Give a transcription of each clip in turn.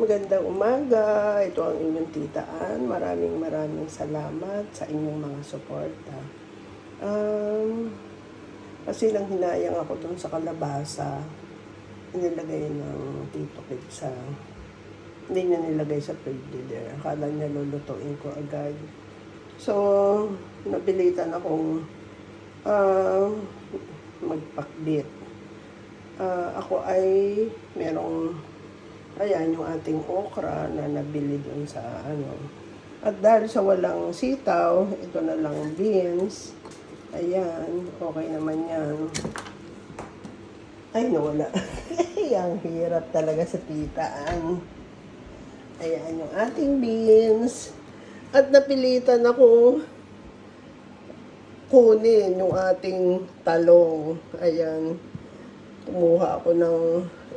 Magandang umaga. Ito ang inyong titaan. Maraming salamat sa inyong mga suporta. Kasi nang hinayang ako dun sa kalabasa, inilagay ng Tito Kit sa... Hindi niya nilagay sa frigidaire. Akala niya lulutuin ko agad. So, napilitan akong magpakbit. Ako ay merong... Ayan, yung ating okra na nabili dun sa ano. At dahil sa walang sitaw, ito na lang beans. Ayan, okay naman yan. Ay, nawala. Ang hirap talaga sa titaan. Ayan, yung ating beans. At napilitan ako kunin yung ating talong. Ayan, kumuha ako ng...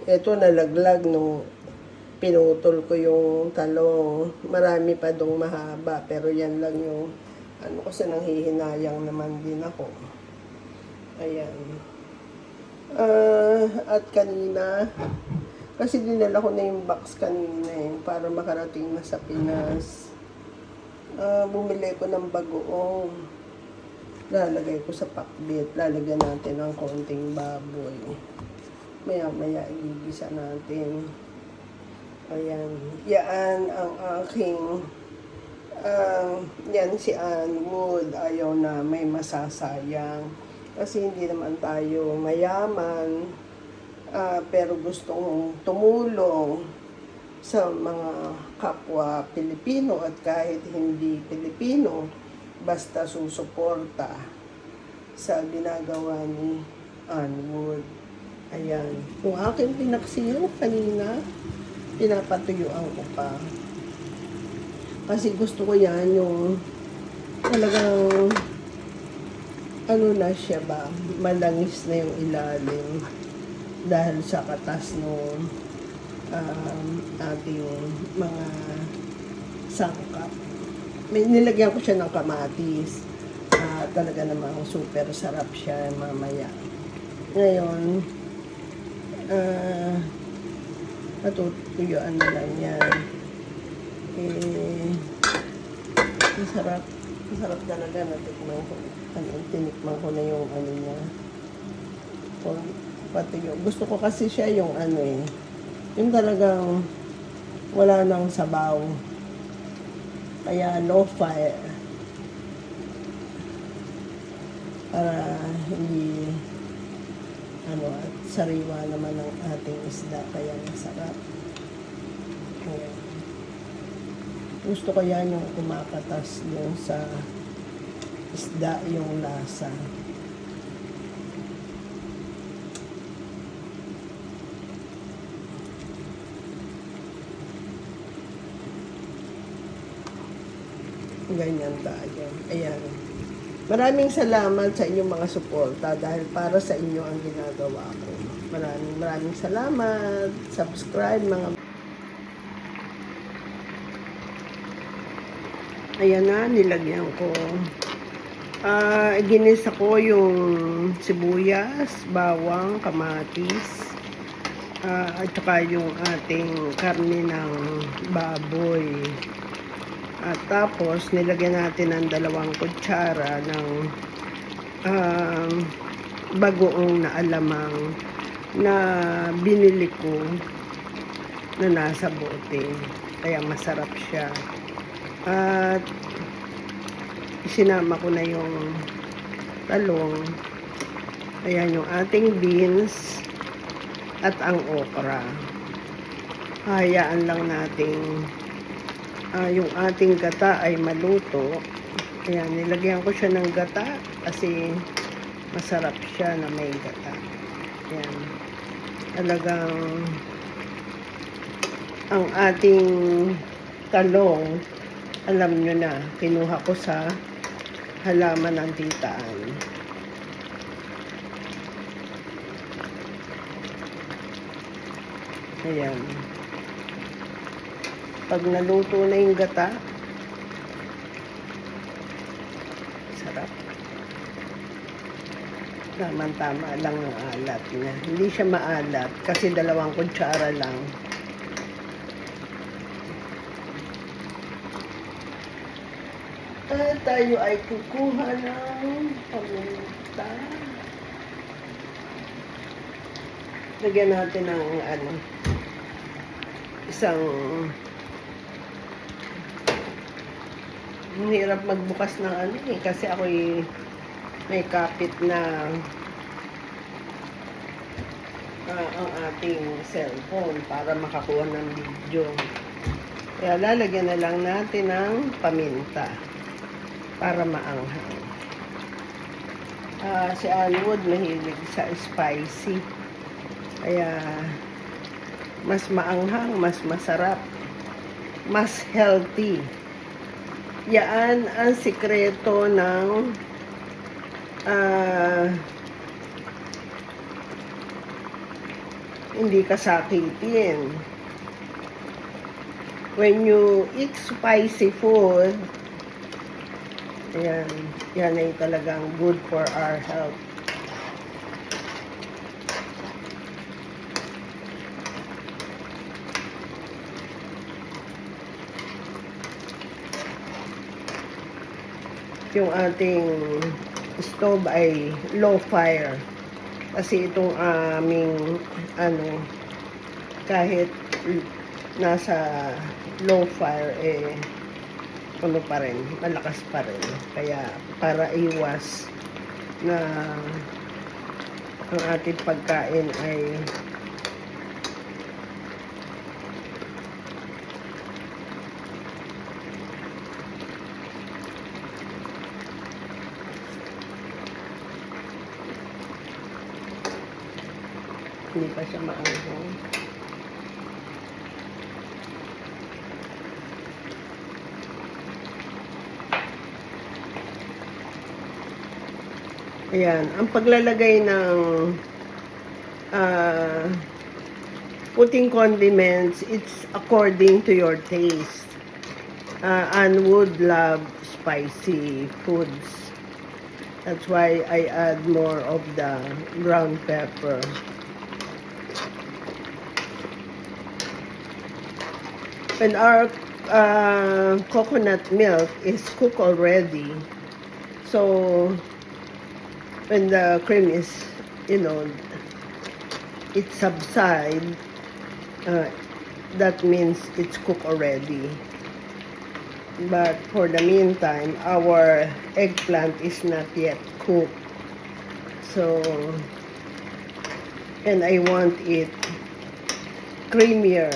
Ito, nalaglag nung pinutol ko yung talong. Marami pa dong mahaba, pero yan lang yung ano, kasi nanghihinayang naman din ako. Ayan. At kanina, kasi dinala ko na yung box kanina para makarating na sa Pinas. Bumili ko ng bagoong. Lalagay ko sa pakbit. Lalagyan natin ng konting baboy. Maya-maya igigisa natin. Ayan. Yan ang aking yan si Ann Wood. Ayaw na may masasayang. Kasi hindi naman tayo mayaman. Pero gustong tumulong sa mga kapwa Pilipino at kahit hindi Pilipino, basta susuporta sa ginagawa ni Ann Wood. Ayan. Yung aking pinaksiyo kanina, pinapatuyuan ko pa. Kasi gusto ko yan yung talagang ano na siya ba, malangis na yung ilalim dahil sa katas ng ating mga sangkap. Nilagyan ko siya ng kamatis. Talaga namang super sarap siya mamaya. Ngayon, natutuyuan na lang yan. Masarap. Masarap talaga. Tinikman ko na yung ano niya. Patuyo. Gusto ko kasi siya yung ano yung talagang wala nang sabaw. Kaya low fire. Para hindi at sariwa naman ng ating isda, kaya masarap. Ayan. Gusto ko yan yung kumakatas yung sa isda yung lasa. Ganyan tayo. Ayan. Maraming salamat sa inyong mga suporta dahil para sa inyo ang ginagawa ko. Maraming salamat. Subscribe mga... Ayan na, nilagyan ko. Ginisa ko yung sibuyas, bawang, kamatis, at saka yung ating karne ng baboy. At tapos, nilagyan natin ng 2 kutsara ng bagoong na alamang na binili ko na nasa bote. Kaya masarap siya. At sinama ko na yung talong. Ayan yung ating beans at ang okra. Hayaan lang natin yung ating gata ay maluto. Ayan, nilagyan ko siya ng gata kasi masarap siya na may gata. Ayan. Talagang ang ating talong, alam nyo na, kinuha ko sa halaman ng titaan. Ayan. Pag naluto na yung gata, sarap. Tama-tama lang ang alat niya. Hindi siya maalat kasi 2 kutsara lang. At tayo ay kukuha ng paminta. Lagyan natin ng isang ang hirap magbukas ng kasi ako'y may kapit na ang ating cellphone para makakuha ng video. Kaya lalagyan na lang natin ng paminta para maanghang. Si Anwood mahilig sa spicy. Kaya mas maanghang, mas masarap, mas healthy. Yan ang sikreto ng hindi kasakitin. When you eat spicy food, yan ay talagang good for our health. Yung ating stove ay low fire. Kasi itong aming kahit nasa low fire pa rin, malakas pa rin. Kaya para iwas na ang ating pagkain ay hindi pa siya maanghang. Ayan, ang paglalagay ng putting condiments, it's according to your taste. Anne would love spicy foods. That's why I add more of the ground pepper. When our coconut milk is cooked already, so when the cream is, it subsides, that means it's cooked already. But for the meantime, our eggplant is not yet cooked. So, and I want it creamier.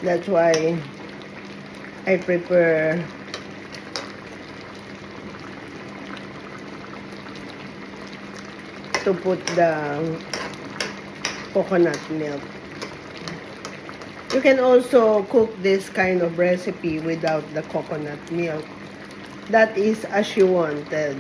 That's why I prepare to put the coconut milk. You can also cook this kind of recipe without the coconut milk. That is as you wanted.